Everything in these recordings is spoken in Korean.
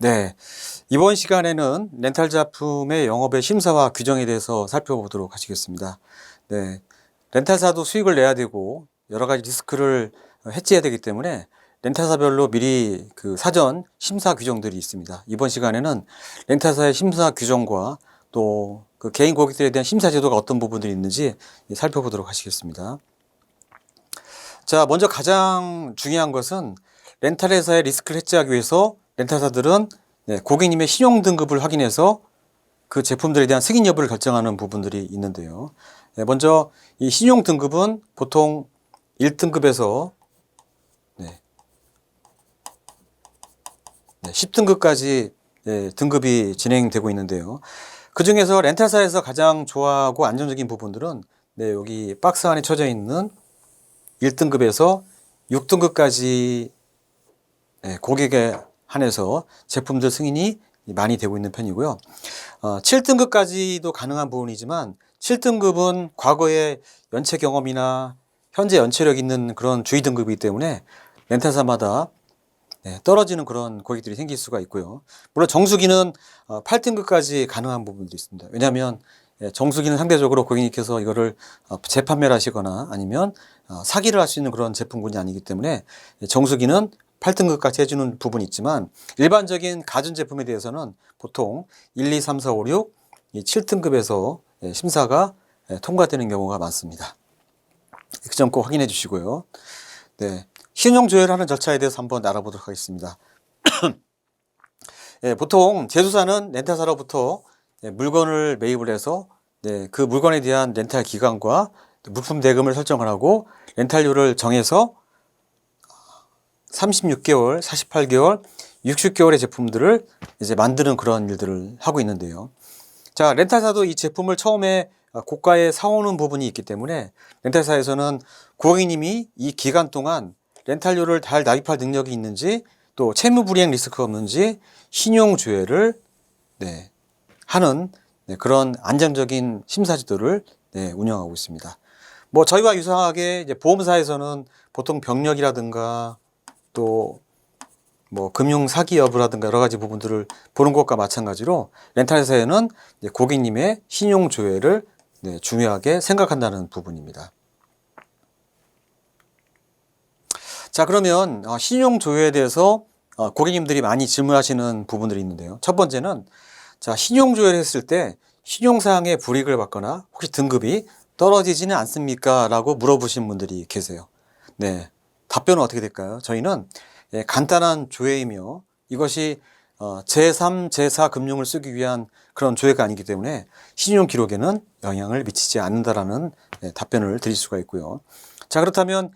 네, 이번 시간에는 렌탈 작품의 영업의 심사와 규정에 대해서 살펴보도록 하시겠습니다. 네, 렌탈사도 수익을 내야 되고 여러 가지 리스크를 해지해야 되기 때문에 렌탈사별로 미리 그 사전 심사 규정들이 있습니다. 이번 시간에는 렌탈사의 심사 규정과 또 그 개인 고객들에 대한 심사 제도가 어떤 부분들이 있는지 살펴보도록 하시겠습니다. 자, 먼저 가장 중요한 것은 렌탈 회사의 리스크를 해지하기 위해서 렌탈사들은 고객님의 신용 등급을 확인해서 그 제품들에 대한 승인 여부를 결정하는 부분들이 있는데요. 먼저 이 신용 등급은 보통 1등급에서 10등급까지 등급이 진행되고 있는데요. 그 중에서 렌탈사에서 가장 좋아하고 안정적인 부분들은 여기 박스 안에 쳐져 있는 1등급에서 6등급까지 고객에 한해서 제품들 승인이 많이 되고 있는 편이고요. 7등급까지도 가능한 부분이지만 7등급은 과거의 연체 경험이나 현재 연체력 있는 그런 주의 등급이기 때문에 렌탈사마다 떨어지는 그런 고객들이 생길 수가 있고요. 물론 정수기는 8등급까지 가능한 부분도 있습니다. 왜냐하면 정수기는 상대적으로 고객님께서 이거를 재판매를 하시거나 아니면 사기를 할 수 있는 그런 제품군이 아니기 때문에 정수기는 8등급까지 해주는 부분이 있지만 일반적인 가전제품에 대해서는 보통 1, 2, 3, 4, 5, 6, 7등급에서 심사가 통과되는 경우가 많습니다. 그 점 꼭 확인해 주시고요. 네, 신용조회를 하는 절차에 대해서 한번 알아보도록 하겠습니다. 보통 제조사는 렌탈사로부터 물건을 매입을 해서 그 물건에 대한 렌탈 기간과 물품 대금을 설정을 하고 렌탈료를 정해서 36개월, 48개월, 60개월의 제품들을 이제 만드는 그런 일들을 하고 있는데요. 자, 렌탈사도 이 제품을 처음에 고가에 사오는 부분이 있기 때문에 렌탈사에서는 고객님이 이 기간 동안 렌탈료를 잘 납입할 능력이 있는지 또 채무불이행 리스크가 없는지 신용조회를 하는 그런 안정적인 심사제도를 운영하고 있습니다. 뭐 저희와 유사하게 이제 보험사에서는 보통 병력이라든가 또 뭐 금융 사기 여부라든가 여러 가지 부분들을 보는 것과 마찬가지로 렌탈회사에는 고객님의 신용 조회를 중요하게 생각한다는 부분입니다. 자, 그러면 신용 조회에 대해서 고객님들이 많이 질문하시는 부분들이 있는데요. 첫 번째는 자, 신용 조회를 했을 때 신용사항에 불이익을 받거나 혹시 등급이 떨어지지는 않습니까? 라고 물어보신 분들이 계세요. 네, 답변은 어떻게 될까요? 저희는 간단한 조회이며 이것이 제3, 제4 금융을 쓰기 위한 그런 조회가 아니기 때문에 신용 기록에는 영향을 미치지 않는다라는 답변을 드릴 수가 있고요. 자, 그렇다면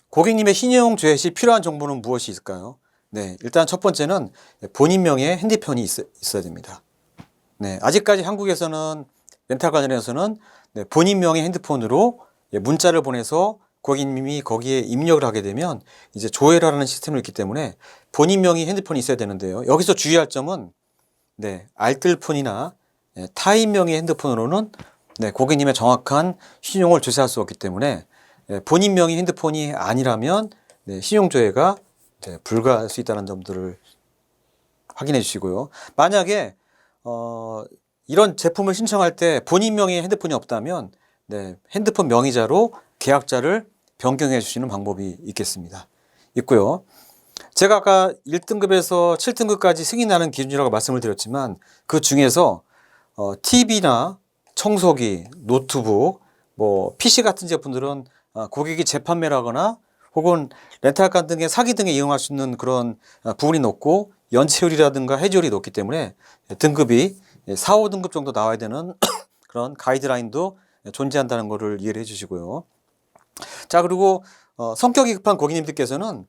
고객님의 신용 조회 시 필요한 정보는 무엇이 있을까요? 일단 첫 번째는 본인 명의 핸드폰이 있어야 됩니다. 아직까지 한국에서는 렌탈 관련해서는 본인 명의 핸드폰으로 문자를 보내서 고객님이 거기에 입력을 하게 되면 이제 조회를 하는 시스템이 있기 때문에 본인 명의 핸드폰이 있어야 되는데요. 여기서 주의할 점은 알뜰폰이나 타인 명의 핸드폰으로는 고객님의 정확한 신용을 조사할 수 없기 때문에 본인 명의 핸드폰이 아니라면 신용조회가 불가할 수 있다는 점들을 확인해 주시고요. 만약에 이런 제품을 신청할 때 본인 명의 핸드폰이 없다면 핸드폰 명의자로 계약자를 변경해 주시는 방법이 있고요. 제가 아까 1등급에서 7등급까지 승인하는 기준이라고 말씀을 드렸지만 그 중에서 TV나 청소기, 노트북, 뭐 PC 같은 제품들은 고객이 재판매를 하거나 혹은 렌탈카 등의 사기 등에 이용할 수 있는 그런 부분이 높고 연체율이라든가 해지율이 높기 때문에 등급이 4, 5등급 정도 나와야 되는 그런 가이드라인도 존재한다는 것을 이해를 해 주시고요. 자, 그리고 성격이 급한 고객님들께서는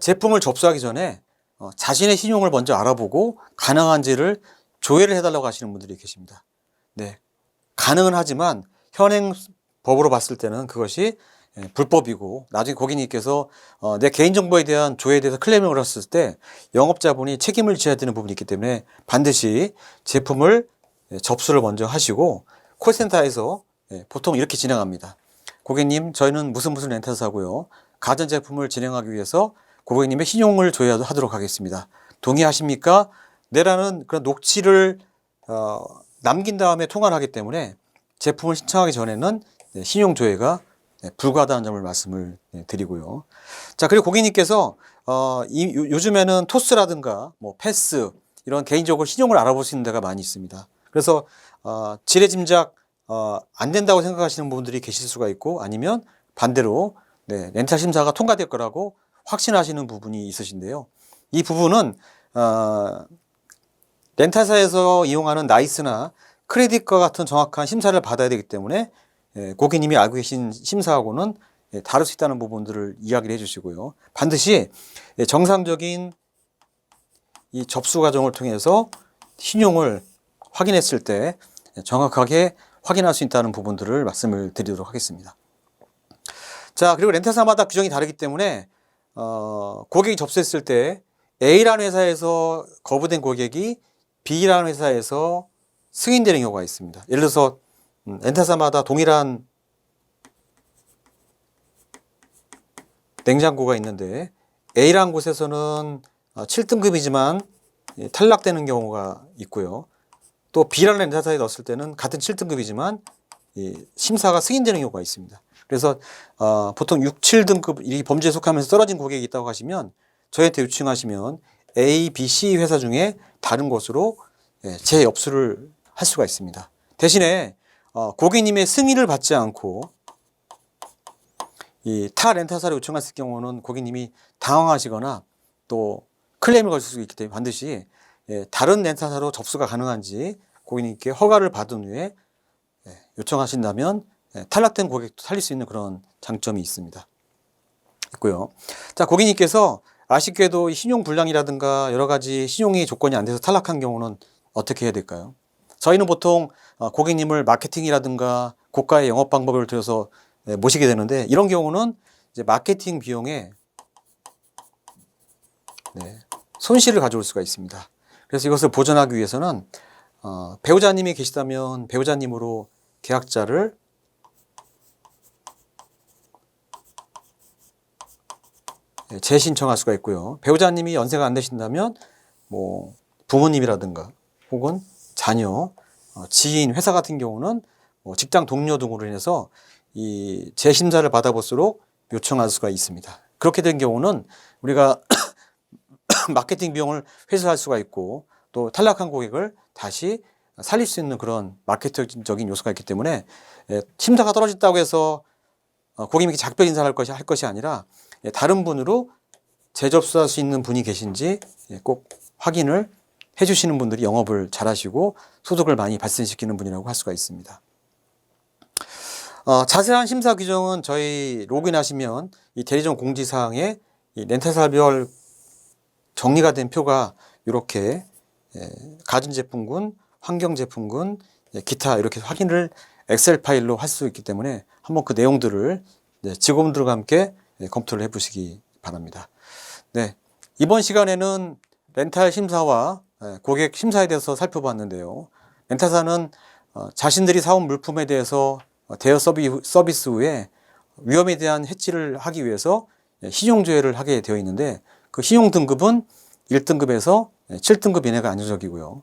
제품을 접수하기 전에 자신의 신용을 먼저 알아보고 가능한지를 조회를 해달라고 하시는 분들이 계십니다. 가능은 하지만 현행 법으로 봤을 때는 그것이 불법이고 나중에 고객님께서 내 개인정보에 대한 조회에 대해서 클레임을 걸었을 때 영업자분이 책임을 져야 되는 부분이 있기 때문에 반드시 제품을 접수를 먼저 하시고 콜센터에서 보통 이렇게 진행합니다. 고객님, 저희는 무슨 렌탈사고요. 가전제품을 진행하기 위해서 고객님의 신용을 조회하도록 하겠습니다. 동의하십니까? 네라는 그런 녹취를 남긴 다음에 통화를 하기 때문에 제품을 신청하기 전에는 신용 조회가 불가하다는 점을 말씀을 드리고요. 자, 그리고 고객님께서 요즘에는 토스라든가 뭐 패스 이런 개인적으로 신용을 알아볼 수 있는 데가 많이 있습니다. 그래서 지레 짐작 안 된다고 생각하시는 분들이 계실 수가 있고, 아니면 반대로 렌탈 심사가 통과될 거라고 확신하시는 부분이 있으신데요. 이 부분은 렌탈사에서 이용하는 나이스나 크레딧과 같은 정확한 심사를 받아야 되기 때문에 고객님이 알고 계신 심사하고는 다를 수 있다는 부분들을 이야기를 해주시고요. 반드시 정상적인 이 접수 과정을 통해서 신용을 확인했을 때 정확하게 확인할 수 있다는 부분들을 말씀을 드리도록 하겠습니다. 자, 그리고 렌탈사마다 규정이 다르기 때문에 고객이 접수했을 때 A라는 회사에서 거부된 고객이 B라는 회사에서 승인되는 경우가 있습니다. 예를 들어서 렌탈사마다 동일한 냉장고가 있는데 A라는 곳에서는 7등급이지만 탈락되는 경우가 있고요. 또 B라는 렌탈사에 넣었을 때는 같은 7등급이지만 심사가 승인되는 경우가 있습니다. 그래서 보통 6, 7등급 이 범죄에 속하면서 떨어진 고객이 있다고 하시면 저희한테 요청하시면 A, B, C 회사 중에 다른 곳으로 재업수를 할 수가 있습니다. 대신에 고객님의 승인을 받지 않고 이 타 렌탈사를 요청했을 경우는 고객님이 당황하시거나 또 클레임을 걸 수 있기 때문에 반드시 다른 렌탈사로 접수가 가능한지 고객님께 허가를 받은 후에 요청하신다면 탈락된 고객도 살릴 수 있는 그런 장점이 있고요. 자, 고객님께서 아쉽게도 신용 불량이라든가 여러 가지 신용이 조건이 안 돼서 탈락한 경우는 어떻게 해야 될까요? 저희는 보통 고객님을 마케팅이라든가 고가의 영업 방법을 들여서 모시게 되는데, 이런 경우는 이제 마케팅 비용에 손실을 가져올 수가 있습니다. 그래서 이것을 보전하기 위해서는 배우자님이 계시다면 배우자님으로 계약자를 재신청할 수가 있고요. 배우자님이 연세가 안 되신다면 뭐 부모님이라든가 혹은 자녀, 지인, 회사 같은 경우는 뭐 직장 동료 등으로 인해서 이 재심사를 받아볼수록 요청할 수가 있습니다. 그렇게 된 경우는 우리가 마케팅 비용을 회수할 수가 있고, 또 탈락한 고객을 다시 살릴 수 있는 그런 마케팅적인 요소가 있기 때문에 심사가 떨어졌다고 해서 고객님께 작별 인사를 할 것이 아니라 다른 분으로 재접수할 수 있는 분이 계신지 꼭 확인을 해주시는 분들이 영업을 잘하시고 소득을 많이 발생시키는 분이라고 할 수가 있습니다. 자세한 심사 규정은 저희 로그인하시면 이 대리점 공지사항에 이 렌탈사별 정리가 된 표가 이렇게 가전제품군, 환경제품군, 기타 이렇게 확인을 엑셀 파일로 할 수 있기 때문에 한번 그 내용들을 직원들과 함께 검토를 해보시기 바랍니다. 네, 이번 시간에는 렌탈 심사와 고객 심사에 대해서 살펴봤는데요. 렌탈사는 자신들이 사온 물품에 대해서 대여 서비스 후에 위험에 대한 해치를 하기 위해서 신용조회를 하게 되어 있는데, 그 신용 등급은 1등급에서 7등급 이내가 안정적이고요.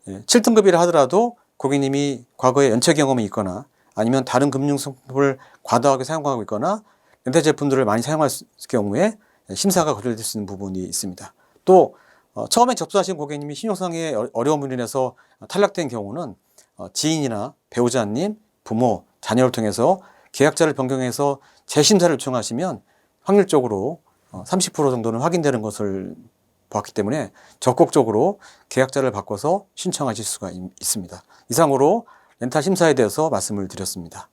7등급이라 하더라도 고객님이 과거에 연체 경험이 있거나 아니면 다른 금융상품을 과다하게 사용하고 있거나 렌탈 제품들을 많이 사용할 경우에 심사가 거절될 수 있는 부분이 있습니다. 또 처음에 접수하신 고객님이 신용상의 어려움으로 인해서 탈락된 경우는 지인이나 배우자님, 부모, 자녀를 통해서 계약자를 변경해서 재심사를 요청하시면 확률적으로 30% 정도는 확인되는 것을 보았기 때문에 적극적으로 계약자를 바꿔서 신청하실 수가 있습니다. 이상으로 렌탈 심사에 대해서 말씀을 드렸습니다.